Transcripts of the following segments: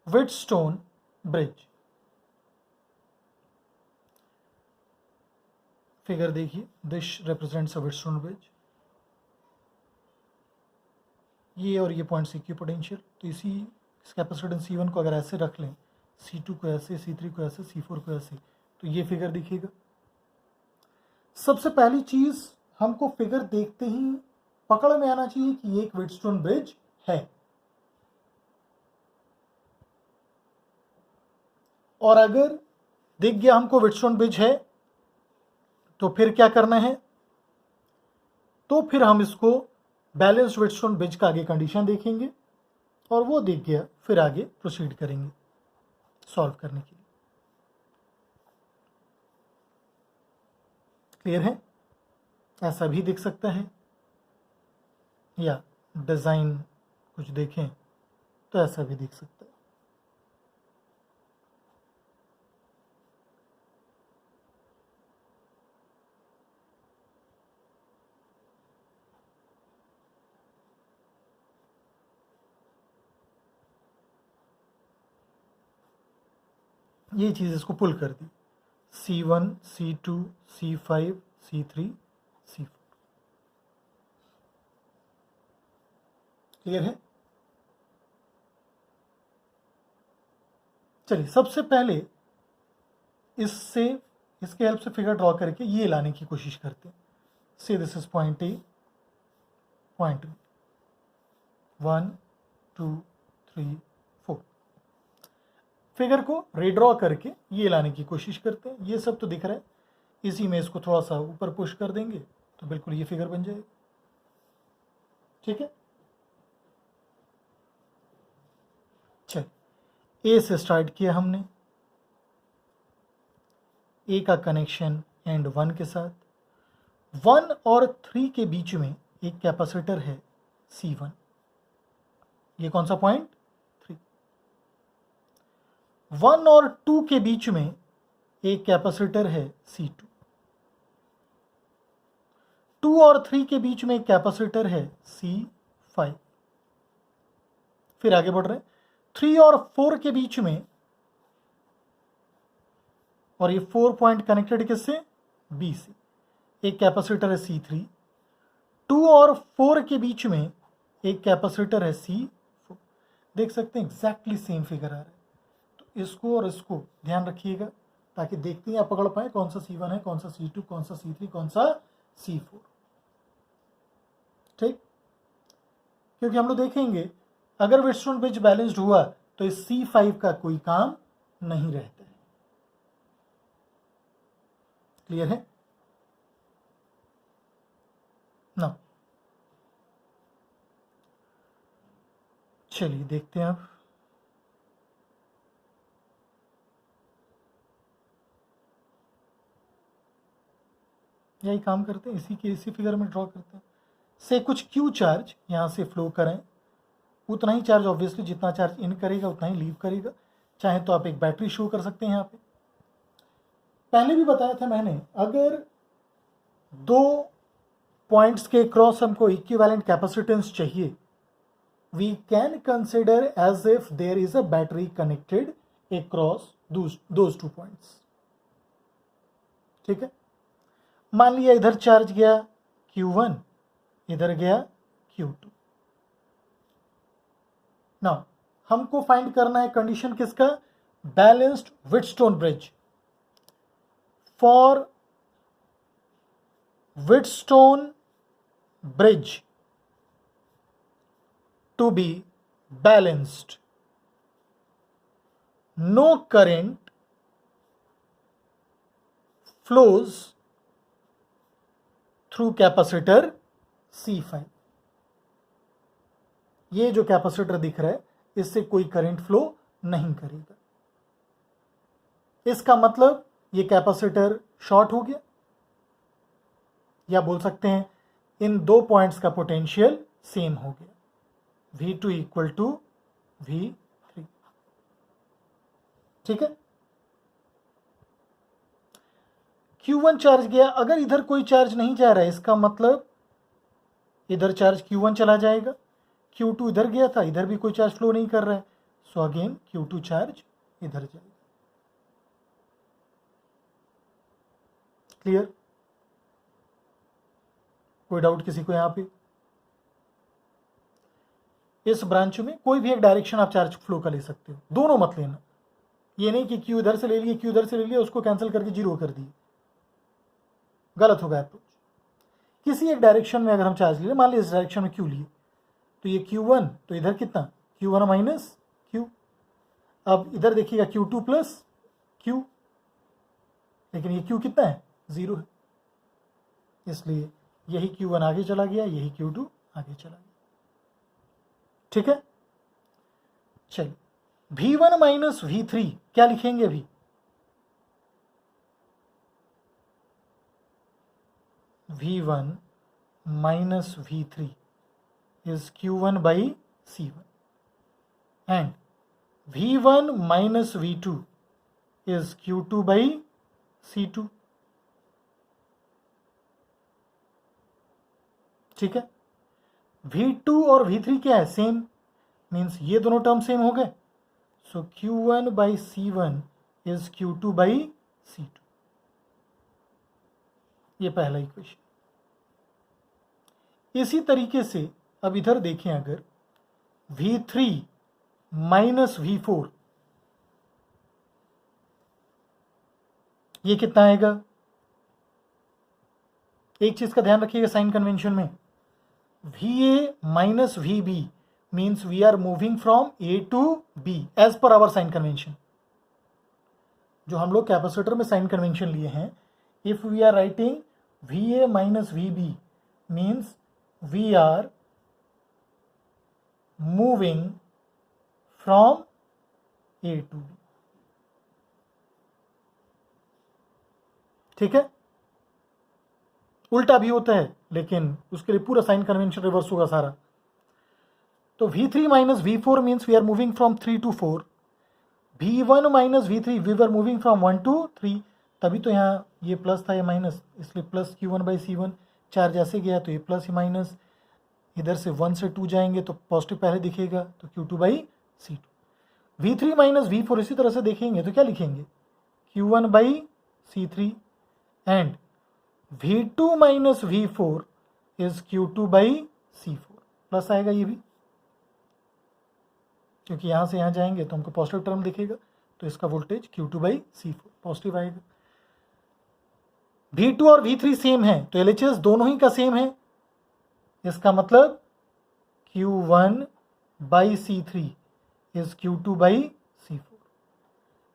Wheatstone bridge. Figure देखिए, this represents a Wheatstone bridge. ये और ये पॉइंट्स इक्विपोटेंशियल, तो इसी कैपेसिटेंस C1 को अगर ऐसे रख लें, C2 को ऐसे, C3 को ऐसे, C4 को ऐसे, तो ये फिगर दिखेगा। सबसे पहली चीज हमको फिगर देखते ही पकड़ में आना चाहिए कि ये एक Wheatstone ब्रिज है। और अगर दिख गया हमको Wheatstone ब्रिज है, तो फिर क्या करना है, तो फिर हम इसको बैलेंस्ड Wheatstone ब्रिज का आगे कंडीशन देखेंगे, और वो दिख गया फिर आगे प्रोसीड करेंगे सॉल्व करने के लिए। क्लियर है? ऐसा भी दिख सकता है, या डिज़ाइन कुछ देखें तो ऐसा भी दिख सकता है। ये चीज़ इसको पुल कर दी, C1, C2, C5, C3, C4। Clear है? चलिए, सबसे पहले इसके हेल्प से फिगर ड्रॉ करके ये लाने की कोशिश करते हैं। Say this is point A, point B, 1 2 3 4। Figure को रीड्रॉ करके ये लाने की कोशिश करते हैं। ये सब तो दिख रहा है, इसी में इसको थोड़ा सा ऊपर पुश कर देंगे तो बिल्कुल ये फिगर बन जाएगी। ठीक है, चल ए से स्टार्ट किया हमने, ए का कनेक्शन एंड 1 के साथ। 1 और 3 के बीच में एक कैपेसिटर है C1। ये कौन सा पॉइंट? 3। 1 और 2 के बीच में एक कैपेसिटर है C2। 2 और 3 के बीच में एक कैपेसिटर है C5। फिर आगे बढ़ रहे हैं, 3 और 4 के बीच में, और ये 4 पॉइंट कनेक्टेड किससे? B से, एक कैपेसिटर है C3। 2 और 4 के बीच में एक कैपेसिटर है C4। देख सकते हैं एग्जैक्टली सेम फिगर आ रहा है। तो इसको और इसको ध्यान रखिएगा ताकि देखते ही आप पकड़ पाए कौन सा C1 है, कौन सा C2, कौन सा C3, कौन सा C4। ठीक, क्योंकि हम लोग देखेंगे अगर Wheatstone ब्रिज बैलेंस्ड हुआ तो इस C5 का कोई काम नहीं रहता है। क्लियर है ना? चलिए देखते हैं अब। यही काम करते हैं, इसी फिगर में ड्रॉ करते हैं। से कुछ Q चार्ज यहाँ से फ्लो करें, उतना ही चार्ज ऑब्वियसली जितना चार्ज इन करेगा उतना ही लीव करेगा। चाहे तो आप एक बैटरी शो कर सकते हैं यहाँ पे। पहले भी बताया था मैंने, अगर दो पॉइंट्स के क्रॉस हमको इक्विवेलेंट कैपेसिटेंस चाहिए, we can consider as if there is a battery connected across those 2 points. ठीक है, मान लिया इधर चार्ज गया Q1, इधर गया Q2। नाउ हमको फाइंड करना है कंडीशन किसका? Balanced Wheatstone bridge. For Wheatstone bridge to be balanced, no current flows through capacitor C5। ये जो कैपेसिटर दिख रहा है इससे कोई करंट फ्लो नहीं करेगा। इसका मतलब ये कैपेसिटर शॉर्ट हो गया, या बोल सकते हैं इन दो पॉइंट्स का पोटेंशियल सेम हो गया, V2 इक्वल टू V3। ठीक है, Q1 चार्ज गया, अगर इधर कोई चार्ज नहीं जा रहा है इसका मतलब इधर चार्ज Q1 चला जाएगा। Q2 इधर गया था, इधर भी कोई चार्ज फ्लो नहीं कर रहा है, सो अगेन Q2 चार्ज इधर जाएगा। क्लियर? कोई डाउट किसी को यहाँ पे? इस ब्रांच में कोई भी एक डायरेक्शन आप चार्ज फ्लो का ले सकते हो, दोनों मत लेना। ये नहीं कि Q इधर से ले लिए, Q इधर से ले लिया, उसको कैंसिल करके 0 कर दिए, गलत होगा अप्रोच। किसी एक डायरेक्शन में अगर हम चार्ज ले, मान लीजिए इस डायरेक्शन में Q लिए, तो ये Q1, तो इधर कितना Q1 माइनस Q। अब इधर देखिएगा Q2 प्लस Q, लेकिन ये Q कितना है 0 है, इसलिए यही Q1 आगे चला गया, यही Q2 आगे चला गया। ठीक है, चलिए V1 माइनस V3 क्या लिखेंगे अभी? V1 minus V3 is Q1 by C1 and V1 minus V2 is Q2 by C2। ठीक है, V2 और V3 क्या है? सेम, मीन्स ये दोनों टर्म सेम हो गए। सो Q1 by C1 is Q2 by C2। ये पहला इक्वेशन। इसी तरीके से अब इधर देखें, अगर V3 माइनस V4, ये कितना आएगा? एक चीज का ध्यान रखिएगा साइन कन्वेंशन में, VA minus VB means we are moving from A to B as per our sign convention. जो हम लोग कैपेसिटर में साइन कन्वेंशन लिए हैं, if we are writing VA minus VB means we are moving from A to B। ठीक है, उल्टा भी होता है, लेकिन उसके लिए पूरा साइन कन्वेंशन रिवर्स होगा सारा। तो V3 minus V4 means we are moving from 3 to 4। V1 minus V3 we are moving from 1 to 3। तभी तो यहाँ ये प्लस था, ये माइनस, इसलिए plus Q1 by C1। Charge ऐसे गया तो ये प्लस, ये माइनस, इधर से 1 से 2 जाएंगे तो पॉजिटिव पहले दिखेगा, तो Q2 by C2। V3 minus V4 इसी तरह से देखेंगे तो क्या लिखेंगे? Q1 by C3 and V2 minus V4 is Q2 by C4। Plus आएगा ये भी, क्योंकि यहाँ से यहाँ जाएंगे तो हमको पॉजिटिव टर्म दिखेगा, तो इसका voltage Q2 by C4 positive आएगा। V2 और V3 सेम है तो LHS दोनों ही का सेम है, इसका मतलब Q1 by C3 is Q2 by C4।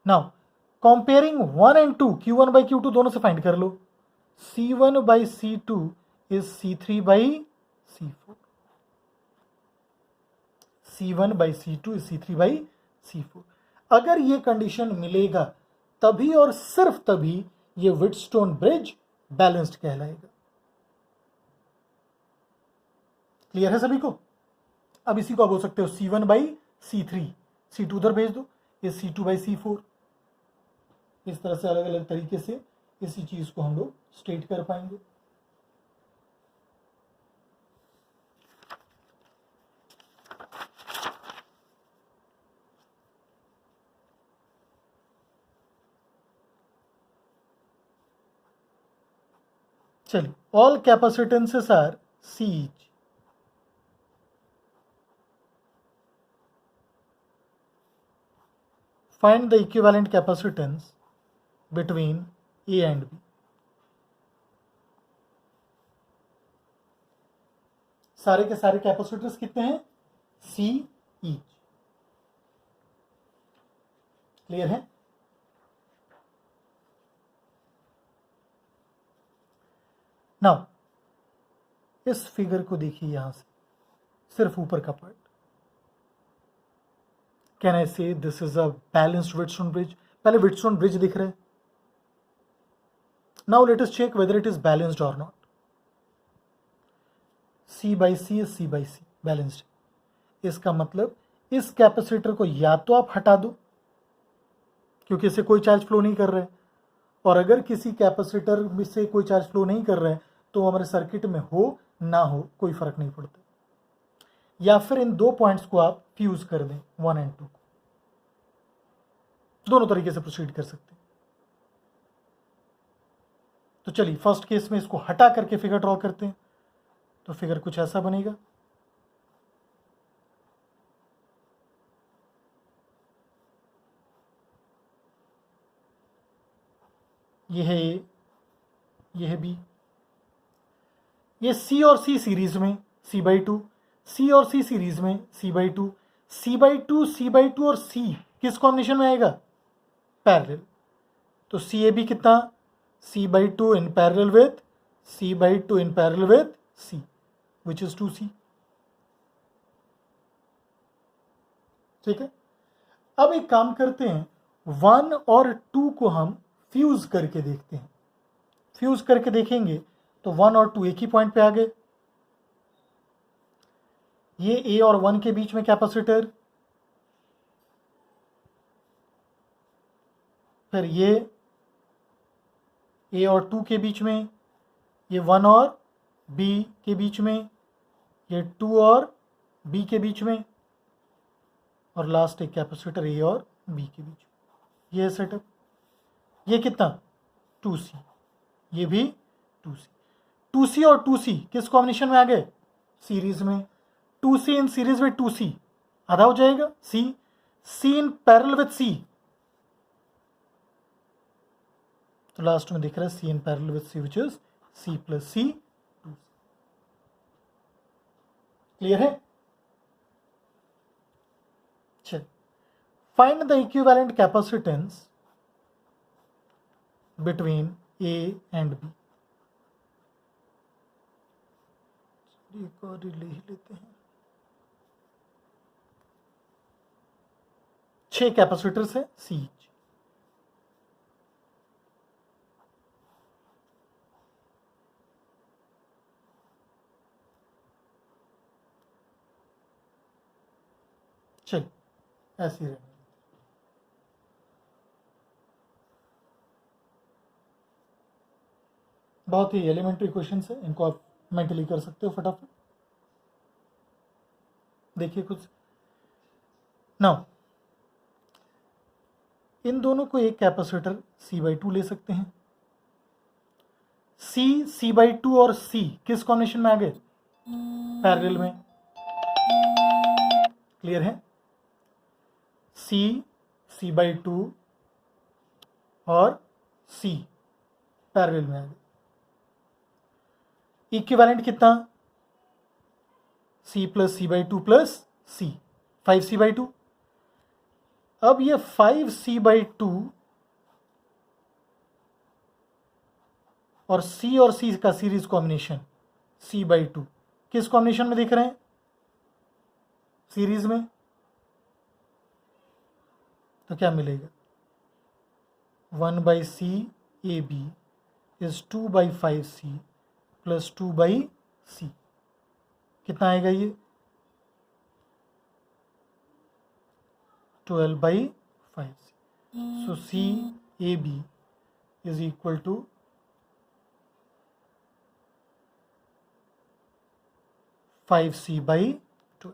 Now comparing 1 and 2, Q1 by Q2 दोनों से फाइंड कर लो। C1 by C2 is C3 by C4। C1 by C2 is C3 by C4। अगर ये कंडीशन मिलेगा तभी और सिर्फ तभी ये व्हिटस्टोन ब्रिज बैलेंस्ड कहलाएगा। क्लियर है सभी को? अब इसी को आप बोल सकते हो C1 बाई C3, C2 उधर भेज दो, ये C2 बाई C4। इस तरह से अलग अलग तरीके से इसी चीज को हम लोग स्टेट कर पाएंगे। चलिए, all capacitances are C each। Find the equivalent capacitance between A and B। सारे के सारे कैपेसिटर्स कितने हैं? C each। क्लियर है? नाउ इस फिगर को देखिए, यहां से सिर्फ ऊपर का part. Can I say this is a balanced Wheatstone bridge? पहले व्हिटस्टोन ब्रिज दिख रहा है। Now let us check whether it is balanced और not. C by C is C by C, balanced. इसका मतलब इस कैपेसिटर को या तो आप हटा दो, क्योंकि इससे कोई चार्ज फ्लो नहीं कर रहा है, और अगर किसी कैपेसिटर में से कोई चार्ज फ्लो नहीं कर रहा है तो हमारे सर्किट में हो ना हो कोई फर्क नहीं पड़ता। या फिर इन दो पॉइंट्स को आप फ्यूज कर दें, 1 एंड 2 को। दोनों तरीके से प्रोसीड कर सकते हैं। तो चलिए फर्स्ट केस में इसको हटा करके फिगर ड्रॉ करते हैं। तो फिगर कुछ ऐसा बनेगा। ये है ए, ये है बी। ये सी और सी सीरीज में C/2, सी और सी सीरीज में C/2, C/2, C/2 और C किस कॉम्बिनेशन में आएगा? पैरेलल। तो CAB कितना? C/2 in parallel with C/2 in parallel with C, which is 2C। ठीक है। अब एक काम करते हैं, 1 और 2 को हम फ्यूज करके देखते हैं। फ्यूज करके देखेंगे तो 1 और 2 एक ही पॉइंट पे आ गए। ये A और 1 के बीच में कैपेसिटर, फिर ये A और 2 के बीच में, ये 1 और B के बीच में, ये 2 और B के बीच में, और लास्ट एक कैपेसिटर A और B के बीच में। ये सेटअप। ये कितना? 2C। ये भी 2C। 2C और 2C किस कॉम्बिनेशन में आ गए? सीरीज में। 2C इन सीरीज में 2C आधा हो जाएगा C, C in parallel with C, तो लास्ट में दिख रहा है C in parallel with C, which is C plus C, 2C। Clear है? चल, find the equivalent capacitance between A and B। एक और रिले ही लेते हैं। 6 कैपेसिटर्स है C। चल, ऐसे ही रहने। बहुत ही एलिमेंट्री क्वेश्चन है, इनको आप मेंटली कर सकते हो फटाफट। देखिए कुछ नाउ, इन दोनों को एक कैपेसिटर C/2 ले सकते हैं। C/2 और C किस कॉम्बिनेशन में आ गए? पैरेलल में। क्लियर है? C/2 और C पैरेलल में आ गए। इक्विवेलेंट कितना? C plus C/2 plus C, 5C/2। अब ये 5C/2 और C का सीरीज कॉम्बिनेशन C/2 किस कॉम्बिनेशन में दिख रहे हैं? सीरीज में। तो क्या मिलेगा? 1/CAB is 2/5C plus 2/C। कितना आएगा ये? 12/5C। So CAB is equal to 5C/12।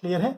Clear है?